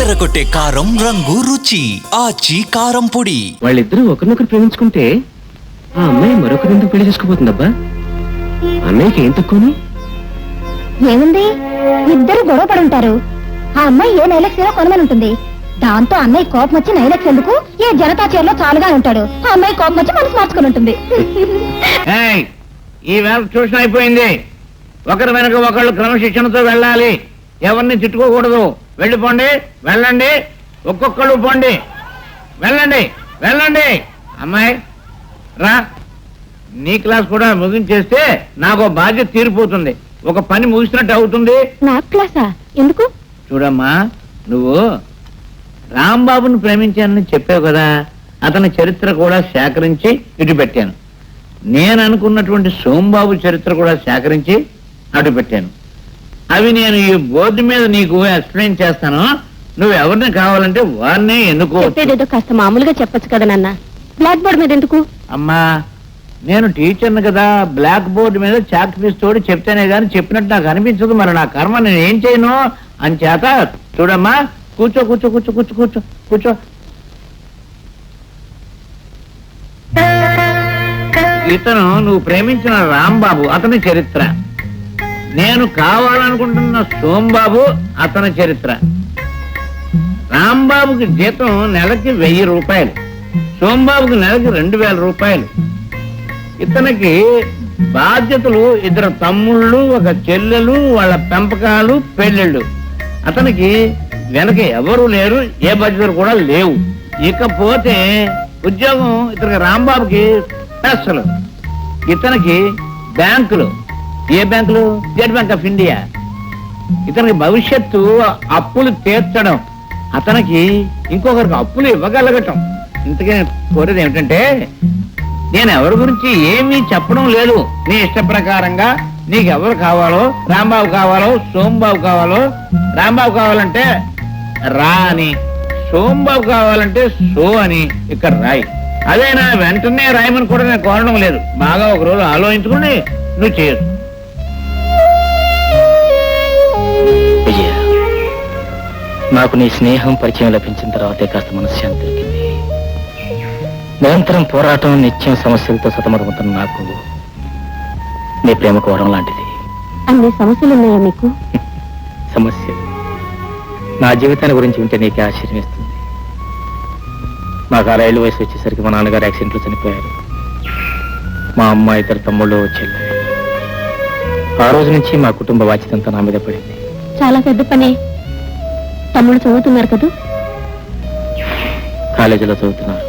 అదరగొట్టే కారం రంగు రుచి ఆచి కారం పొడి. వాళ్ళిద్దరూ ఒకరినొకరు ప్రేమించుకుంటే ఆ అమ్మాయి మరొకరిందుకు పెళ్లి చేసుకోబోతుందబ్బా. అన్నయ్యకి ఏం తక్కువని? ఏముంది, ఇద్దరు గొడవ పడి ఉంటారు. ఆ అమ్మాయి ఏ నైలెక్స్ ఏదో కొనమని ఉంటుంది. దాంతో అన్నయ్య కోపం వచ్చి నైలెక్స్ ఎందుకు ఏ జనతా చీరలో చాలుగా ఉంటాడు. ఆ అమ్మాయి కోపం వచ్చి మనసు మార్చుకుని ఉంటుంది. ఈ వేళ ట్యూషన్ అయిపోయింది. ఒకరి వెనక ఒకళ్ళు క్రమశిక్షణతో వెళ్ళాలి. ఎవరిని తిట్టుకోకూడదు. వెళ్ళిపోండి, వెళ్ళండి, ఒక్కొక్కళ్ళు పోండి. వెళ్ళండి వెళ్ళండి. అమ్మాయి రా, నీ క్లాస్ కూడా ముగించేస్తే నాకు బాధ్యత తీరిపోతుంది. ఒక పని ముగిసినట్టు అవుతుంది. నా క్లాసా? ఎందుకు? చూడమ్మా, నువ్వు రాంబాబుని ప్రేమించానని చెప్పావు కదా, అతని చరిత్ర కూడా సేకరించి ఇటు పెట్టాను. నేను అనుకున్నటువంటి సోంబాబు చరిత్ర కూడా సేకరించి అటు పెట్టాను. అవి నేను ఈ బోర్డు మీద నీకు ఎక్స్ప్లెయిన్ చేస్తాను. నువ్వు ఎవరిని కావాలంటే వారిని ఎన్నుకో. చెప్పేదేదో కాస్త మామూలుగా చెప్పొచ్చు కదా నాన్న. బ్లాక్ బోర్డ్ మీద ఎందుకు? అమ్మా, నేను టీచర్ని కదా, బ్లాక్ బోర్డు మీద చాక్ పీస్ తోడి చెప్తేనే గాని చెప్పినట్టు నాకు అనిపించదు. మరి నా కర్మ, నేను ఏం చేయను అని చేత. చూడమ్మా, కూర్చో కూర్చో కూర్చో కూర్చో కూర్చో కూర్చో. ఇతను నువ్వు ప్రేమించిన రాంబాబు, అతని చరిత్ర. నేను కావాలనుకుంటున్న సోంబాబు, అతని చరిత్ర. రాంబాబుకి జీతం నెలకి 1000 రూపాయలు, సోంబాబుకి నెలకి 2000 రూపాయలు. ఇతనికి బాధ్యతలు 2 తమ్ముళ్ళు, 1 చెల్లెలు, వాళ్ళ పెంపకాలు, పెళ్ళిళ్ళు. అతనికి వెనక ఎవరు లేరు, ఏ బాధ్యతలు కూడా లేవు. ఇకపోతే ఉద్యోగం ఇతనికి రాంబాబుకి స్పెషల్. ఇతనికి బ్యాంకులు. ఏ బ్యాంకులు? State bank of India. ఇతనికి భవిష్యత్తు అప్పులు తీర్చడం, అతనికి ఇంకొకరికి అప్పులు ఇవ్వగలగటం. ఇంతకీ కోరేది ఏమిటంటే, నేను ఎవరి గురించి ఏమీ చెప్పడం లేదు. నీ ఇష్ట ప్రకారంగా నీకెవరు కావాలో, రాంబాబు కావాలో, సోంబాబు కావాలో. రాంబాబు కావాలంటే రా అని, సోంబాబు కావాలంటే సో అని ఇక్కడ రాయి. అదే నా వెంటనే రాయమని కూడా నేను కోరడం లేదు. బాగా ఒక రోజు ఆలోచించుకుని నువ్వు చేయొచ్చు. విజయ, నాకు నీ స్నేహం పరిచయం లభించిన తర్వాతే కాస్త మనశ్శాంతి దొరికింది. నిరంతరం పోరాటం, నిత్యం సమస్యలతో సతమతమవుతున్న నాకు నీ ప్రేమ కోరం లాంటిది. అన్ని సమస్యలు ఉన్నాయా మీకు? సమస్యలు నా జీవితాన్ని గురించి ఉంటే నీకే ఆశ్చర్యం ఇస్తుంది. నాకు 6 ఏళ్ళ వయసు వచ్చేసరికి మా నాన్నగారు యాక్సిడెంట్లో చనిపోయారు. మా అమ్మ, 2 తమ్ముళ్ళు, చెల్లె. ఆ రోజు నుంచి మా కుటుంబ బాధ్యత అంతా నా మీద పడింది. చాలా పెద్ద పని. తమ్ముడు చదువుతున్నారు కదా? కాలేజీలో చదువుతున్నారు.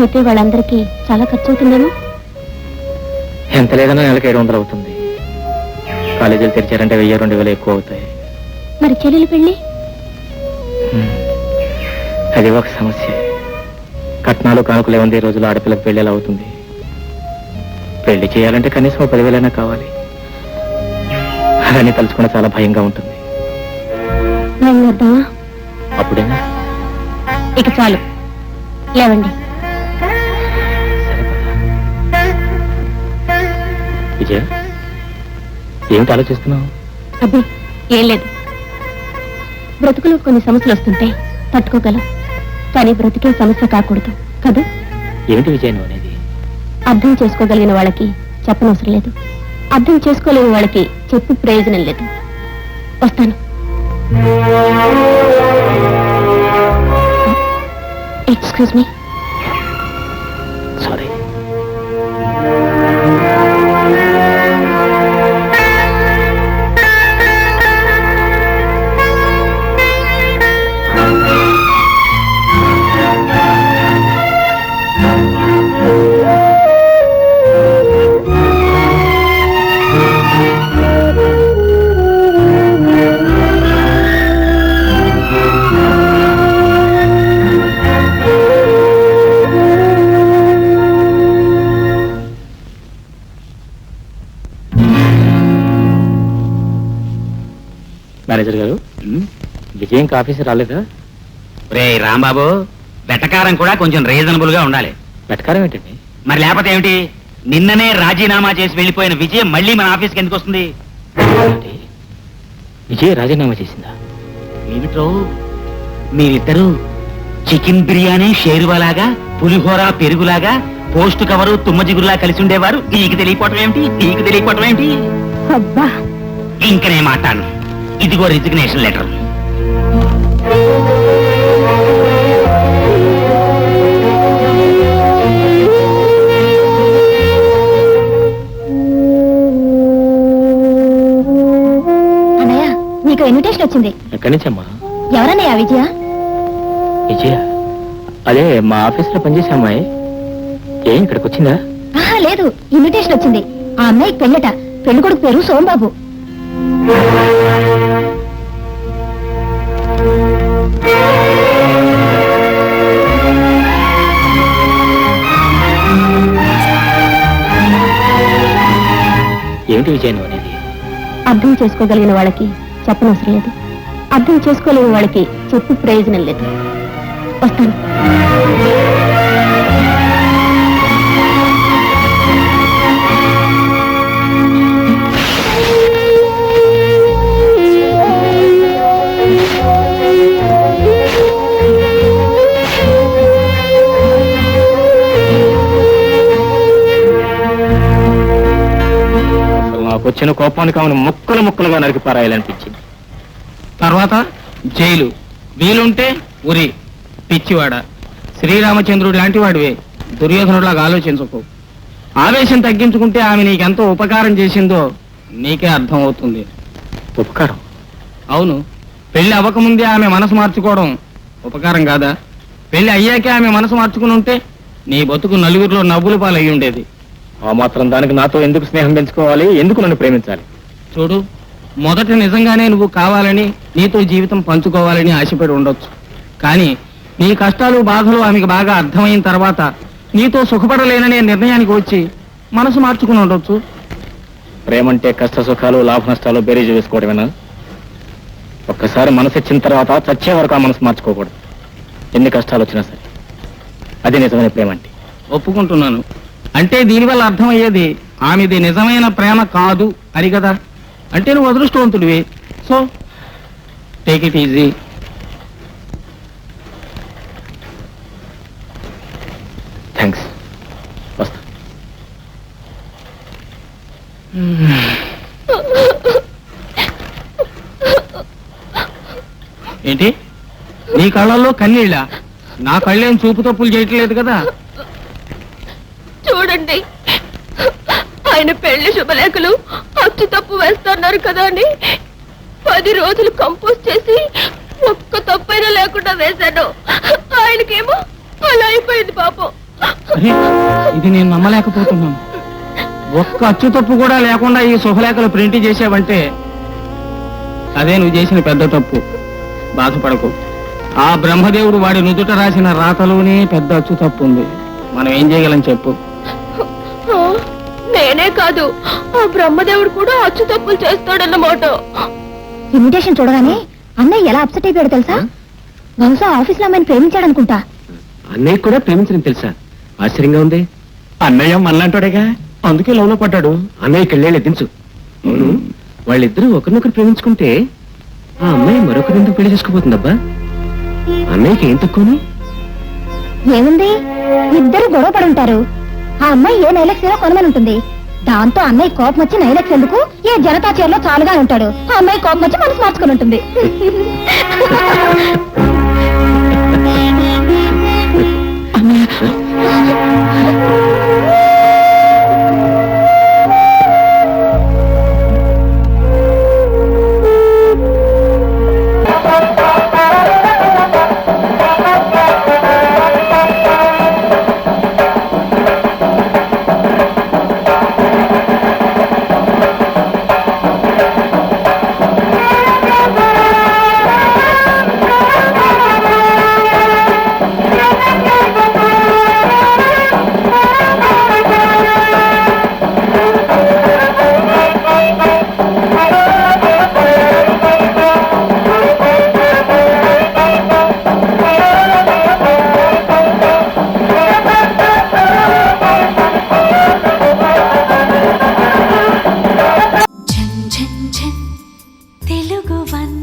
అయితే వాళ్ళందరికీ చాలా ఖర్చు అవుతుందేమో? ఎంత లేదన్నా నెలకు 700 అవుతుంది. కాలేజీలు తెరిచారంటే 1000-2000 ఎక్కువ అవుతాయి. మరి చెల్లెలు పెళ్ళి? అది ఒక సమస్య. కట్నాలు కానుకలు ఏముంది, ఈ రోజుల్లో ఆడపిల్లకి పెళ్ళి ఎలా అవుతుంది? పెళ్లి చేయాలంటే కనీసం 10,000 కావాలి. అలానే తలుచుకున్న చాలా భయంగా ఉంటుంది. అప్పుడేనా? ఇక చాలు, లేవండి. విజయ, ఏమిటి ఆలోచిస్తున్నావు? అబ్బే ఏం లేదు. బ్రతుకులో కొన్ని సమస్యలు వస్తుంటాయి, తట్టుకోగలం. కానీ బ్రతికే సమస్య కాకూడదు కదా? ఏమిటి విజయ నువ్వు అనేది? అర్థం చేసుకోగలిగిన వాళ్ళకి చెప్పనవసరం లేదు, అర్థం చేసుకోలేని వాళ్ళకి చెప్పి ప్రయోజనం లేదు. వస్తాను. Excuse me. సారీ. మేనేజర్ గారు, విజయం ఆఫీసర్ రాలేదా? రే రాంబాబు, వెటకారం కూడా కొంచెం రీజనబుల్ గా ఉండాలి. వెటకారం ఏంటండి? మరి లేకపోతే ఏమిటి? నిన్ననే రాజీనామా చేసి వెళ్ళిపోయిన విజయం మళ్ళీ మన ఆఫీస్కి ఎందుకు వస్తుంది? విజయ్ రాజీనామా చేసిందా? ఏమిట్రో మీరిద్దరూ చికెన్ బిర్యానీ షేర్వాలాగా పులిహోర పెరుగులాగా పోస్ట్ కవరు తుమ్మజిగురులా కలిసి ఉండేవారు. నీకు తెలియపోవటం ఏమిటి? అబ్బా ఇంక నేను మాట్లాడను. ఇదిగో రిజిగ్నేషన్ లెటర్. అన్నయ్య నీకు ఇన్విటేషన్ వచ్చింది. ఎక్కడి నుంచమ్మా? ఎవరన్నయ్య విజయ? విజయ అదే మా ఆఫీస్ లో పనిచేసే అమ్మాయి. ఏం ఇక్కడికి వచ్చిందా? ఆహా లేదు, ఇన్విటేషన్ వచ్చింది. ఆ అమ్మాయికి పెళ్ళట. పెళ్లి కొడుకు పేరు సోంబాబు. ఏమిటి విజయ నువ్వు అనేది? అర్థం చేసుకోగలిగిన వాళ్ళకి చెప్పనవసరం లేదు, అర్థం చేసుకోలేని వాళ్ళకి చెప్పు ప్రయోజనం లేదు. వస్తాను. నాకు వచ్చిన కోపానికి ఆమెను ముక్కలుగా నరికి పారాయాలనిపించింది. తర్వాత జైలు, వీలుంటే ఉరి. పిచ్చివాడ, శ్రీరామచంద్రుడు లాంటి వాడివే. దుర్యోధనుడిలాగా ఆలోచించకు. ఆవేశం తగ్గించుకుంటే ఆమె నీకెంతో ఉపకారం చేసిందో నీకే అర్థం అవుతుంది. ఉపకారం? అవును, పెళ్లి అవ్వకముందే ఆమె మనసు మార్చుకోవడం ఉపకారం కాదా? పెళ్లి అయ్యాకే ఆమె మనసు మార్చుకుని ఉంటే నీ బతుకు నలుగురిలో నవ్వుల పాలయ్యి ఉండేది. ఆ మాత్రం దానికి నాతో ఎందుకు స్నేహం పెంచుకోవాలి? ఎందుకు నన్ను ప్రేమించాలి? చూడు, మొదట నిజంగానే నువ్వు కావాలని, నీతో జీవితం పంచుకోవాలని ఆశపడి ఉండొచ్చు. కానీ నీ కష్టాలు బాధలు ఆమెకు బాగా అర్థమైన తర్వాత నీతో సుఖపడలేననే నిర్ణయానికి వచ్చి మనసు మార్చుకుని ఉండొచ్చు. ప్రేమంటే కష్ట సుఖాలు లాభ నష్టాలు బేరీజు వేసుకోవడమేనా? ఒక్కసారి మనసు ఇచ్చిన తర్వాత చచ్చే వరకు ఆ మనసు మార్చుకోకూడదు, ఎన్ని కష్టాలు వచ్చినా సరే. అది నిజమైన ప్రేమ అంటే. ఒప్పుకుంటున్నాను. అంటే దీనివల్ల అర్థమయ్యేది ఆమెది నిజమైన ప్రేమ కాదు అని కదా. అంటే నువ్వు అదృష్టవంతుడివి. So take it easy. Thanks, వస్తా. ఏంటి నీ కళ్ళల్లో కన్నీళ్ళ? నా కళ్ళేం చూపు తప్పులు చేయట్లేదు కదా. చూడండి, ఆయన పెళ్లి శుభలేఖలు అచ్చు తప్పు వేస్తున్నారు కదా అని 10 రోజులు కంపోజ్ చేసి ఒక్క తప్పైనా లేకుండా వేశాను. ఆయనకేమో అలా అయిపోయింది పాపం. అరే, ఇది నేను నమ్మలేకపోతున్నాను. ఒక్క అచ్చు తప్పు కూడా లేకుండా ఈ శుభలేఖలు ప్రింట్ చేసావంటే అదే నువ్వు చేసిన పెద్ద తప్పు. బాధపడకు. ఆ బ్రహ్మదేవుడు వాడి నుదుట రాసిన రాతలోనే పెద్ద అచ్చు తప్పు ఉంది. మనం ఏం చేయగలం చెప్పు? నేనే కాదు, ఆ బ్రహ్మదేవుడు కూడా అచ్చు తప్పులు చేస్తాడన్నమాట. ఇన్విటేషన్ చూడగానే అన్నయ్య ఎలా అప్సెట్ అయిపోయాడు తెలుసా? బహుశా ఆఫీస్ లో అమ్మాయిని ప్రేమించాడనుకుంటా. అన్నయ్య కూడా ప్రేమించడం తెలుసా? ఆశ్చర్యంగా ఉంది. అన్నయ్య మనలాంటాడేగా, అందుకే లవ్ లో పడ్డాడు. అన్నయ్యకి వెళ్ళేళ్ళు ఎత్తించు. అవును, వాళ్ళిద్దరూ ఒకరినొకరు ప్రేమించుకుంటే ఆ అమ్మాయి మరొకరి ఎందుకు పెళ్లి చేసుకోబోతుందబ్బా? అన్నయ్యకి ఏం తక్కువని? ఏముంది, ఇద్దరు గొడవ పడి ఉంటారు. ఆ అమ్మాయి ఏ నైలెక్స్ ఏదో కొనమని ఉంటుంది. దాంతో అన్నయ్య కోపం వచ్చి నైలెక్స్ ఎందుకు ఏ జనతా చీరలో చాలుగా ఉంటాడు. ఆ అమ్మాయి కోపం వచ్చి మనసు మార్చుకుని ఉంటుంది. తెలుగు వన్